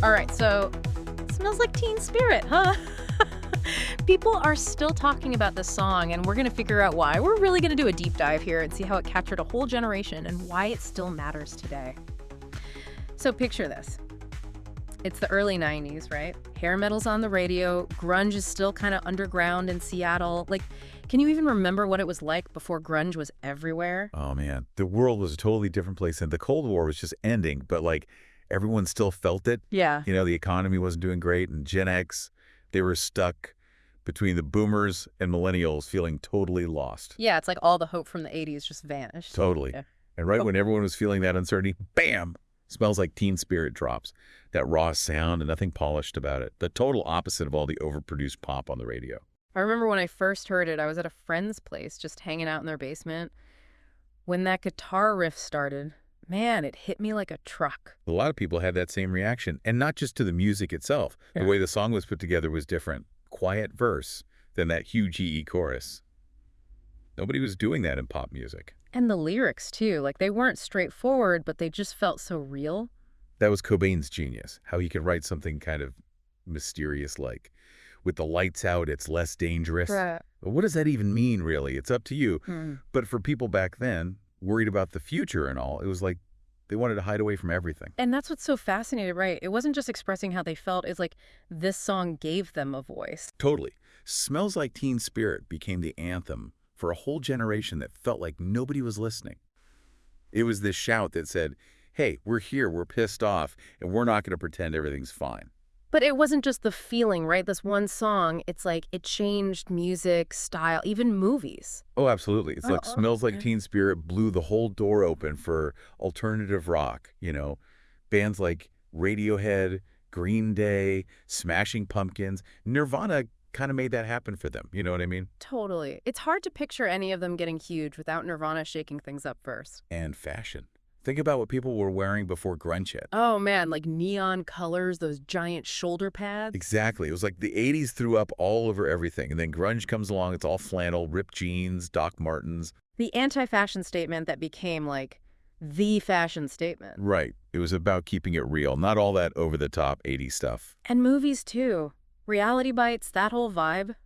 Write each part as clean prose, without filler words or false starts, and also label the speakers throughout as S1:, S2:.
S1: All right, so smells like Teen Spirit, huh? People are still talking about this song, and we're going to figure out why. We're really going to do a deep dive here and see how it captured a whole generation and why it still matters today. So picture this. It's the early 90s, right? Hair metal's on the radio. Grunge is still kind of underground in Seattle. Like, can you even remember what it was like before grunge was everywhere?
S2: Oh, man. The world was a totally different place, and the Cold War was just ending, but, like, everyone still felt it.
S1: Yeah.
S2: You know, the economy wasn't doing great, and Gen X, they were stuck between the boomers and millennials feeling totally lost.
S1: Yeah, it's like all the hope from the 80s just vanished.
S2: Totally.
S1: Yeah.
S2: And right when everyone was feeling that uncertainty, bam, Smells Like Teen Spirit drops. That raw sound and nothing polished about it. The total opposite of all the overproduced pop on the radio.
S1: I remember when I first heard it, I was at a friend's place just hanging out in their basement. When that guitar riff started, man, it hit me like a truck.
S2: A lot of people had that same reaction, and not just to the music itself.
S1: Yeah.
S2: The way the song was put together was different. Quiet verse than that huge EE chorus. Nobody was doing that in pop music.
S1: And the lyrics, too. Like, they weren't straightforward, but they just felt so real.
S2: That was Cobain's genius, how he could write something kind of mysterious like, with the lights out, it's less dangerous.
S1: Right.
S2: But what does that even mean, really? It's up to you. But for people back then, worried about the future and all, it was like they wanted to hide away from everything.
S1: And that's what's so fascinating, right? It wasn't just expressing how they felt. It's like this song gave them a voice.
S2: Totally. Smells Like Teen Spirit became the anthem for a whole generation that felt like nobody was listening. It was this shout that said, hey, we're here, we're pissed off, and we're not going to pretend everything's fine.
S1: But it wasn't just the feeling, right? This one song, it's like it changed music, style, even movies.
S2: Oh, absolutely. It's like Smells Like Teen Spirit blew the whole door open for alternative rock, you know, bands like Radiohead, Green Day, Smashing Pumpkins. Nirvana kind of made that happen for them. You know what I mean?
S1: Totally. It's hard to picture any of them getting huge without Nirvana shaking things up first.
S2: And fashion. Think about what people were wearing before grunge hit.
S1: Oh, man, like neon colors, those giant shoulder pads.
S2: Exactly. It was like the 80s threw up all over everything. And then grunge comes along, it's all flannel, ripped jeans, Doc Martens.
S1: The anti-fashion statement that became like the fashion statement.
S2: Right. It was about keeping it real, not all that over-the-top 80s stuff.
S1: And movies, too. Reality bites, that whole vibe.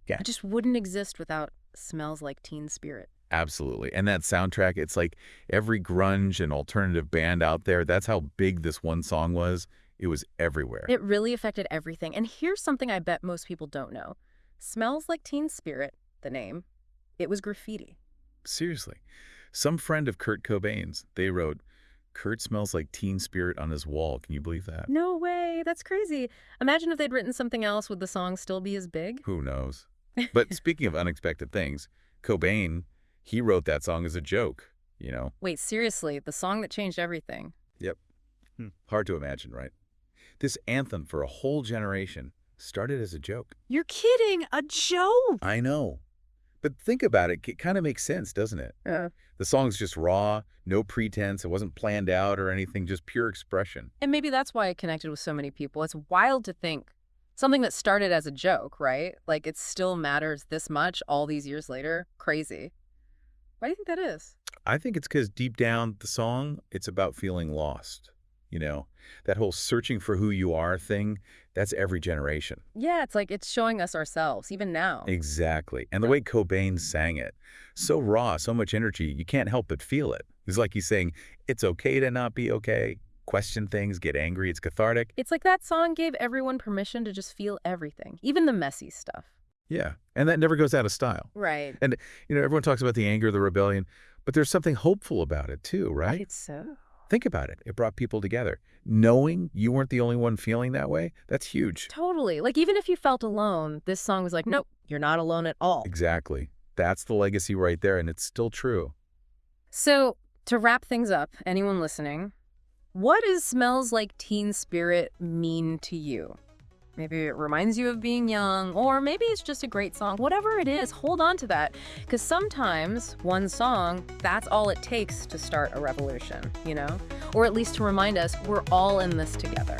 S2: Yeah.
S1: It just wouldn't exist without Smells Like Teen Spirit.
S2: Absolutely. And that soundtrack, it's like every grunge and alternative band out there, that's how big this one song was. It was everywhere.
S1: It really affected everything. And here's something I bet most people don't know. Smells Like Teen Spirit, the name, it was graffiti.
S2: Seriously. Some friend of Kurt Cobain's, they wrote, Kurt smells like teen spirit on his wall. Can you believe that?
S1: No way. That's crazy. Imagine if they'd written something else, would the song still be as big?
S2: Who knows? But speaking of unexpected things, Cobain, he wrote that song as a joke, you know?
S1: Wait, seriously, the song that changed everything.
S2: Yep. Hard to imagine, right? This anthem for a whole generation started as a joke.
S1: You're kidding. A joke.
S2: I know. But think about it. It kind of makes sense, doesn't it? The song's just raw, no pretense. It wasn't planned out or anything, just pure expression.
S1: And maybe that's why it connected with so many people. It's wild to think something that started as a joke, right? Like it still matters this much all these years later. Crazy. Why do you think that is?
S2: I think it's because deep down the song, it's about feeling lost. You know, that whole searching for who you are thing, that's every generation.
S1: Yeah, it's like it's showing us ourselves, even now.
S2: Exactly. And the way Cobain sang it, so raw, so much energy, you can't help but feel it. It's like he's saying, it's okay to not be okay. Question things, get angry, it's cathartic.
S1: It's like that song gave everyone permission to just feel everything, even the messy stuff.
S2: Yeah, and that never goes out of style.
S1: Right.
S2: And, you know, everyone talks about the anger, the rebellion, but there's something hopeful about it too, right?
S1: Right, so.
S2: Think about it. It brought people together. Knowing you weren't the only one feeling that way, that's huge.
S1: Totally. Like, even if you felt alone, this song was like, nope, you're not alone at all.
S2: Exactly. That's the legacy right there, and it's still true.
S1: So, to wrap things up, anyone listening, what does Smells Like Teen Spirit mean to you? Maybe it reminds you of being young, or maybe it's just a great song. Whatever it is, hold on to that. Because sometimes one song, that's all it takes to start a revolution, you know? Or at least to remind us we're all in this together.